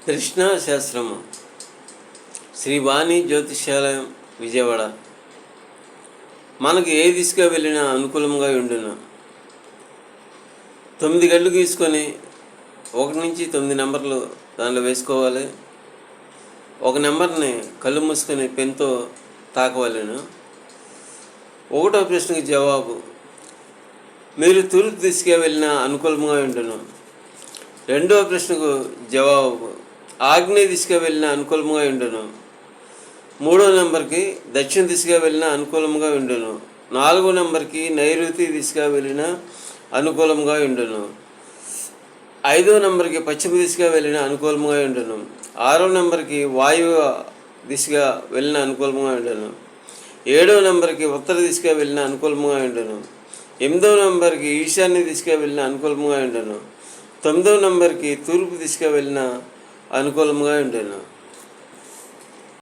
కృష్ణా శాస్త్రము శ్రీ వాణి జ్యోతిష్యాలయం విజయవాడ. మనకు ఏ దిశగా వెళ్ళినా అనుకూలంగా ఉండును. 9 గళ్ళు గీసుకొని 1 నుంచి 9 నెంబర్లు దానిలో వేసుకోవాలి. ఒక నెంబర్ని కళ్ళు మూసుకొని పెన్తో తాకవలెను. 1వ ప్రశ్నకు జవాబు: మీరు తూర్పు దిశగా వెళ్ళినా అనుకూలంగా ఉండును. 2వ ప్రశ్నకు జవాబు: ఆగ్నేయ దిశగా వెళ్ళినా అనుకూలంగా ఉండును. 3వ నెంబర్కి దక్షిణ దిశగా వెళ్ళినా అనుకూలంగా ఉండును. 4వ నెంబర్కి నైరుతి దిశగా వెళ్ళినా అనుకూలంగా ఉండును. 5వ నెంబర్కి పశ్చిమ దిశగా వెళ్ళినా అనుకూలంగా ఉండును. 6వ నెంబర్కి వాయువ్య దిశగా వెళ్ళిన అనుకూలంగా ఉండును. 7వ నెంబర్కి ఉత్తర దిశగా వెళ్ళిన అనుకూలంగా ఉండును. 8వ నెంబర్కి ఈశాన్య దిశగా వెళ్ళిన అనుకూలంగా ఉండును. 9వ నెంబర్కి తూర్పు దిశగా వెళ్ళిన అనుకూలంగా ఉండును.